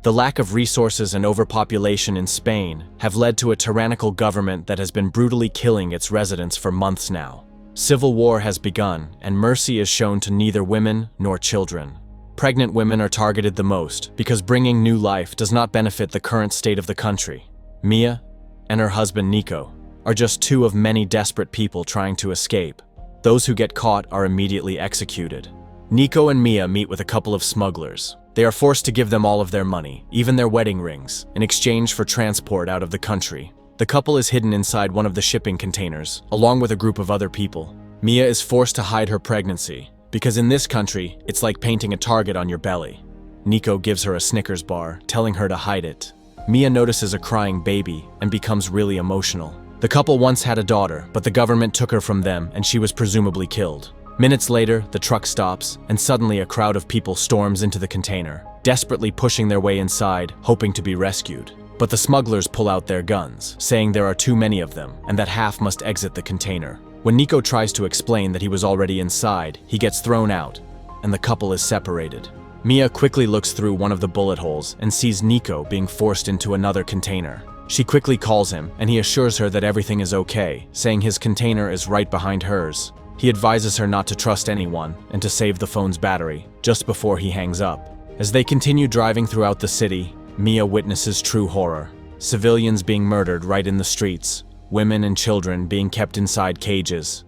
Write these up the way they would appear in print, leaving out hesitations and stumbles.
The lack of resources and overpopulation in Spain have led to a tyrannical government that has been brutally killing its residents for months now. Civil war has begun, and mercy is shown to neither women nor children. Pregnant women are targeted the most because bringing new life does not benefit the current state of the country. Mia and her husband Nico are just two of many desperate people trying to escape. Those who get caught are immediately executed. Nico and Mia meet with a couple of smugglers. They are forced to give them all of their money, even their wedding rings, in exchange for transport out of the country. The couple is hidden inside one of the shipping containers, along with a group of other people. Mia is forced to hide her pregnancy, because in this country, it's like painting a target on your belly. Nico gives her a Snickers bar, telling her to hide it. Mia notices a crying baby and becomes really emotional. The couple once had a daughter, but the government took her from them and she was presumably killed. Minutes later, the truck stops, and suddenly a crowd of people storms into the container, desperately pushing their way inside, hoping to be rescued. But the smugglers pull out their guns, saying there are too many of them, and that half must exit the container. When Nico tries to explain that he was already inside, he gets thrown out, and the couple is separated. Mia quickly looks through one of the bullet holes and sees Nico being forced into another container. She quickly calls him, and he assures her that everything is okay, saying his container is right behind hers. He advises her not to trust anyone and to save the phone's battery, just before he hangs up. As they continue driving throughout the city, Mia witnesses true horror. Civilians being murdered right in the streets, women and children being kept inside cages.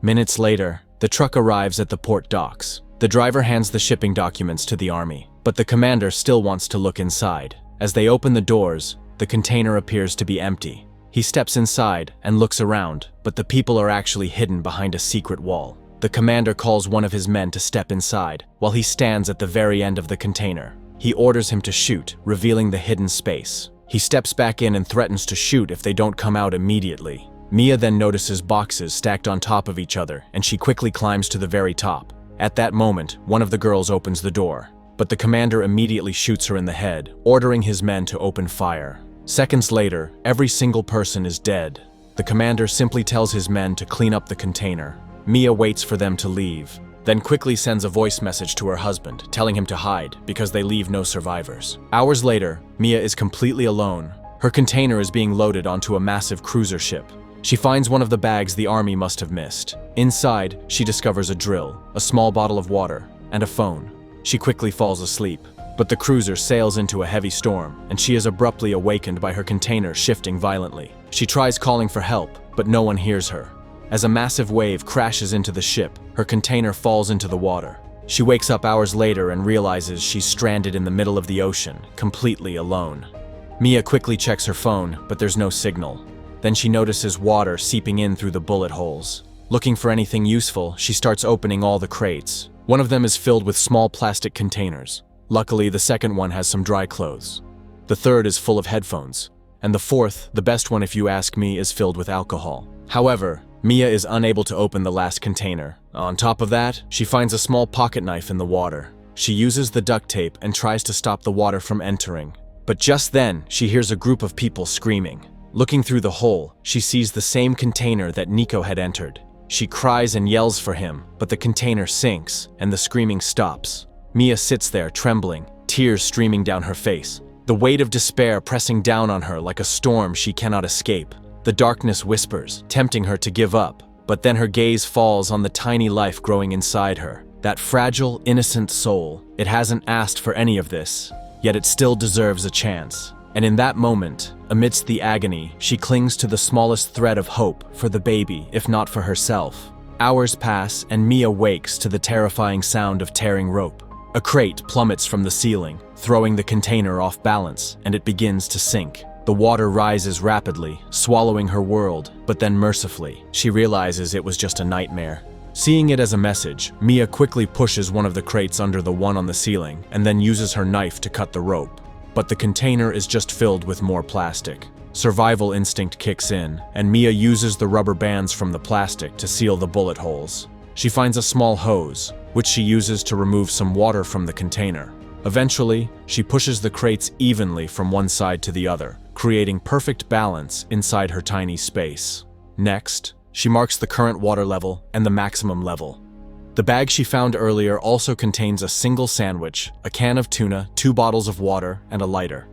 Minutes later, the truck arrives at the port docks. The driver hands the shipping documents to the army, but the commander still wants to look inside. As they open the doors, the container appears to be empty. He steps inside and looks around, but the people are actually hidden behind a secret wall. The commander calls one of his men to step inside, while he stands at the very end of the container. He orders him to shoot, revealing the hidden space. He steps back in and threatens to shoot if they don't come out immediately. Mia then notices boxes stacked on top of each other, and she quickly climbs to the very top. At that moment, one of the girls opens the door, but the commander immediately shoots her in the head, ordering his men to open fire. Seconds later, every single person is dead. The commander simply tells his men to clean up the container. Mia waits for them to leave, then quickly sends a voice message to her husband, telling him to hide because they leave no survivors. Hours later, Mia is completely alone. Her container is being loaded onto a massive cruiser ship. She finds one of the bags the army must have missed. Inside, she discovers a drill, a small bottle of water, and a phone. She quickly falls asleep. But the cruiser sails into a heavy storm, and she is abruptly awakened by her container shifting violently. She tries calling for help, but no one hears her. As a massive wave crashes into the ship, her container falls into the water. She wakes up hours later and realizes she's stranded in the middle of the ocean, completely alone. Mia quickly checks her phone, but there's no signal. Then she notices water seeping in through the bullet holes. Looking for anything useful, she starts opening all the crates. One of them is filled with small plastic containers. Luckily, the second one has some dry clothes. The third is full of headphones. And the fourth, the best one if you ask me, is filled with alcohol. However, Mia is unable to open the last container. On top of that, she finds a small pocket knife in the water. She uses the duct tape and tries to stop the water from entering. But just then, she hears a group of people screaming. Looking through the hole, she sees the same container that Nico had entered. She cries and yells for him, but the container sinks and the screaming stops. Mia sits there trembling, tears streaming down her face. The weight of despair pressing down on her like a storm she cannot escape. The darkness whispers, tempting her to give up, but then her gaze falls on the tiny life growing inside her. That fragile, innocent soul. It hasn't asked for any of this, yet it still deserves a chance. And in that moment, amidst the agony, she clings to the smallest thread of hope for the baby, if not for herself. Hours pass and Mia wakes to the terrifying sound of tearing rope. A crate plummets from the ceiling, throwing the container off balance, and it begins to sink. The water rises rapidly, swallowing her world, but then mercifully, she realizes it was just a nightmare. Seeing it as a message, Mia quickly pushes one of the crates under the one on the ceiling, and then uses her knife to cut the rope. But the container is just filled with more plastic. Survival instinct kicks in, and Mia uses the rubber bands from the plastic to seal the bullet holes. She finds a small hose, which she uses to remove some water from the container. Eventually, she pushes the crates evenly from one side to the other, creating perfect balance inside her tiny space. Next, she marks the current water level and the maximum level. The bag she found earlier also contains a single sandwich, a can of tuna, 2 bottles of water, and a lighter.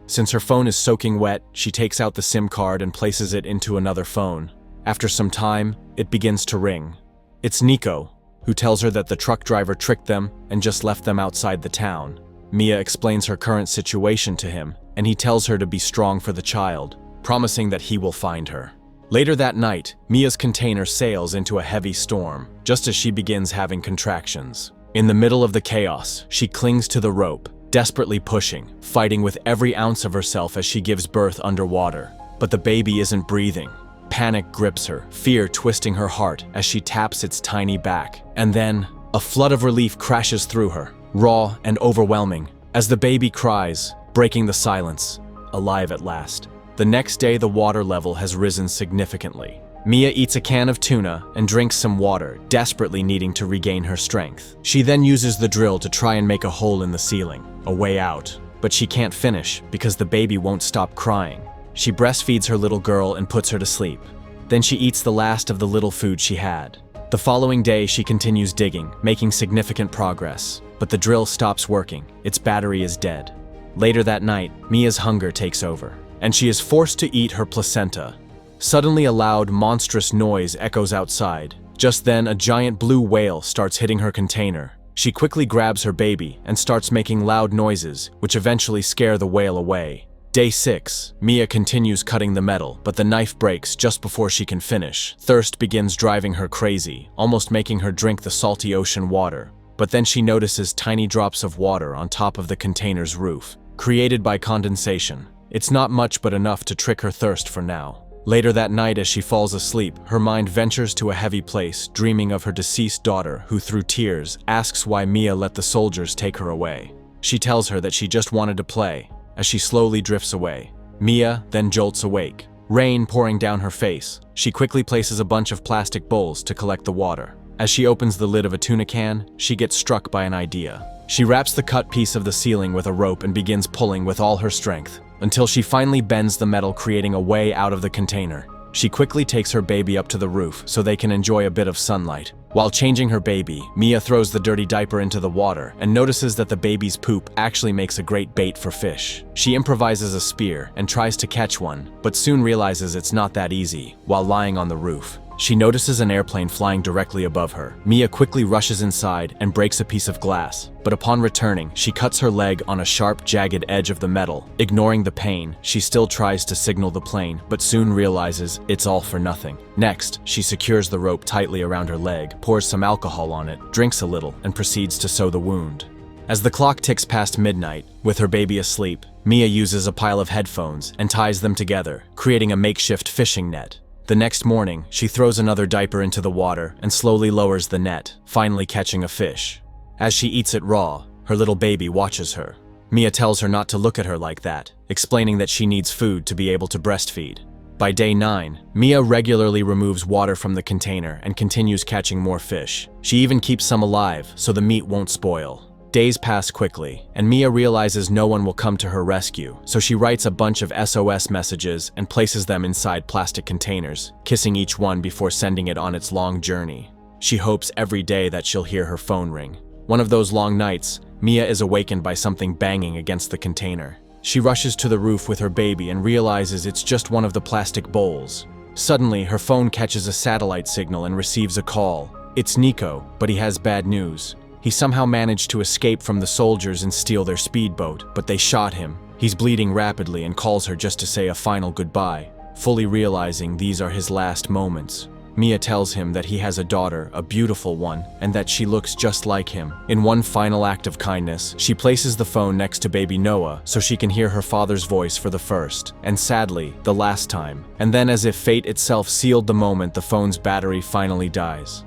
Since her phone is soaking wet, she takes out the SIM card and places it into another phone. After some time, it begins to ring. It's Nico, who tells her that the truck driver tricked them and just left them outside the town. Mia explains her current situation to him, and he tells her to be strong for the child, promising that he will find her. Later that night, Mia's container sails into a heavy storm, just as she begins having contractions. In the middle of the chaos, she clings to the rope, desperately pushing, fighting with every ounce of herself as she gives birth underwater. But the baby isn't breathing. Panic grips her, fear twisting her heart as she taps its tiny back. And then, a flood of relief crashes through her, raw and overwhelming, as the baby cries, breaking the silence, alive at last. The next day, the water level has risen significantly. Mia eats a can of tuna and drinks some water, desperately needing to regain her strength. She then uses the drill to try and make a hole in the ceiling, a way out. But she can't finish because the baby won't stop crying. She breastfeeds her little girl and puts her to sleep. Then she eats the last of the little food she had. The following day, she continues digging, making significant progress. But the drill stops working. Its battery is dead. Later that night, Mia's hunger takes over, and she is forced to eat her placenta. Suddenly, a loud, monstrous noise echoes outside. Just then, a giant blue whale starts hitting her container. She quickly grabs her baby and starts making loud noises, which eventually scare the whale away. Day 6, Mia continues cutting the metal, but the knife breaks just before she can finish. Thirst begins driving her crazy, almost making her drink the salty ocean water. But then she notices tiny drops of water on top of the container's roof, created by condensation. It's not much, but enough to trick her thirst for now. Later that night, as she falls asleep, her mind ventures to a heavy place, dreaming of her deceased daughter, who through tears asks why Mia let the soldiers take her away. She tells her that she just wanted to play. As she slowly drifts away, Mia then jolts awake, rain pouring down her face. She quickly places a bunch of plastic bowls to collect the water. As she opens the lid of a tuna can, she gets struck by an idea. She wraps the cut piece of the ceiling with a rope and begins pulling with all her strength, until she finally bends the metal, creating a way out of the container. She quickly takes her baby up to the roof so they can enjoy a bit of sunlight. While changing her baby, Mia throws the dirty diaper into the water and notices that the baby's poop actually makes a great bait for fish. She improvises a spear and tries to catch one, but soon realizes it's not that easy. While lying on the roof, she notices an airplane flying directly above her. Mia quickly rushes inside and breaks a piece of glass, but upon returning, she cuts her leg on a sharp, jagged edge of the metal. Ignoring the pain, she still tries to signal the plane, but soon realizes it's all for nothing. Next, she secures the rope tightly around her leg, pours some alcohol on it, drinks a little, and proceeds to sew the wound. As the clock ticks past midnight, with her baby asleep, Mia uses a pile of headphones and ties them together, creating a makeshift fishing net. The next morning, she throws another diaper into the water and slowly lowers the net, finally catching a fish. As she eats it raw, her little baby watches her. Mia tells her not to look at her like that, explaining that she needs food to be able to breastfeed. By day 9, Mia regularly removes water from the container and continues catching more fish. She even keeps some alive so the meat won't spoil. Days pass quickly, and Mia realizes no one will come to her rescue, so she writes a bunch of SOS messages and places them inside plastic containers, kissing each one before sending it on its long journey. She hopes every day that she'll hear her phone ring. One of those long nights, Mia is awakened by something banging against the container. She rushes to the roof with her baby and realizes it's just one of the plastic bowls. Suddenly, her phone catches a satellite signal and receives a call. It's Nico, but he has bad news. He somehow managed to escape from the soldiers and steal their speedboat, but they shot him. He's bleeding rapidly and calls her just to say a final goodbye, fully realizing these are his last moments. Mia tells him that he has a daughter, a beautiful one, and that she looks just like him. In one final act of kindness, she places the phone next to baby Noah so she can hear her father's voice for the first, and sadly, the last time. And then, as if fate itself sealed the moment, the phone's battery finally dies.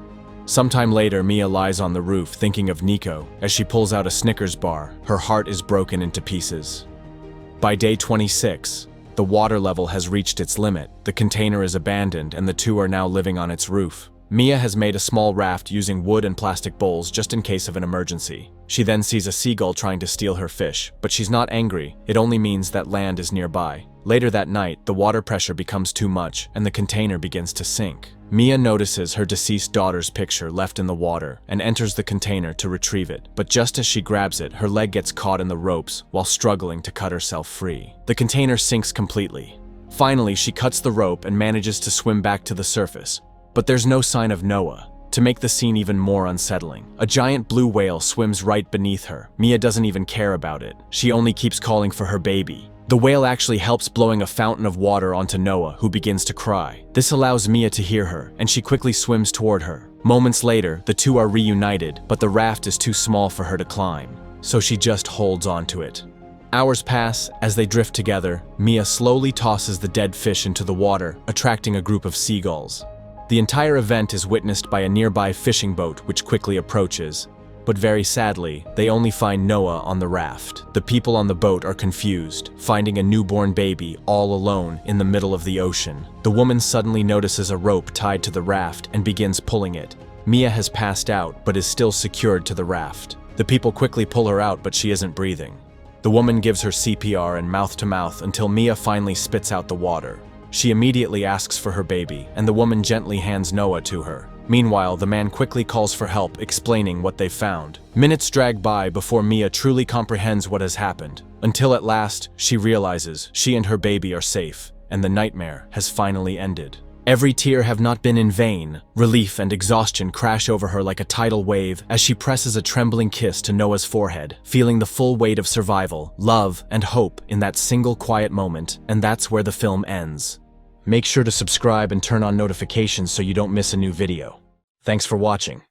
Sometime later, Mia lies on the roof thinking of Nico. As she pulls out a Snickers bar, her heart is broken into pieces. By day 26, the water level has reached its limit. The container is abandoned and the two are now living on its roof. Mia has made a small raft using wood and plastic bowls just in case of an emergency. She then sees a seagull trying to steal her fish, but she's not angry. It only means that land is nearby. Later that night, the water pressure becomes too much and the container begins to sink. Mia notices her deceased daughter's picture left in the water and enters the container to retrieve it. But just as she grabs it, her leg gets caught in the ropes while struggling to cut herself free. The container sinks completely. Finally, she cuts the rope and manages to swim back to the surface. But there's no sign of Noah. To make the scene even more unsettling, a giant blue whale swims right beneath her. Mia doesn't even care about it. She only keeps calling for her baby. The whale actually helps blowing a fountain of water onto Noah, who begins to cry. This allows Mia to hear her, and she quickly swims toward her. Moments later, the two are reunited, but the raft is too small for her to climb, so she just holds onto it. Hours pass. As they drift together, Mia slowly tosses the dead fish into the water, attracting a group of seagulls. The entire event is witnessed by a nearby fishing boat, which quickly approaches. But very sadly, they only find Noah on the raft. The people on the boat are confused, finding a newborn baby all alone in the middle of the ocean. The woman suddenly notices a rope tied to the raft and begins pulling it. Mia has passed out, but is still secured to the raft. The people quickly pull her out, but she isn't breathing. The woman gives her CPR and mouth-to-mouth until Mia finally spits out the water. She immediately asks for her baby, and the woman gently hands Noah to her. Meanwhile, the man quickly calls for help, explaining what they've found. Minutes drag by before Mia truly comprehends what has happened, until at last, she realizes she and her baby are safe, and the nightmare has finally ended. Every tear have not been in vain. Relief and exhaustion crash over her like a tidal wave as she presses a trembling kiss to Noah's forehead, feeling the full weight of survival, love, and hope in that single quiet moment, and that's where the film ends. Make sure to subscribe and turn on notifications so you don't miss a new video. Thanks for watching.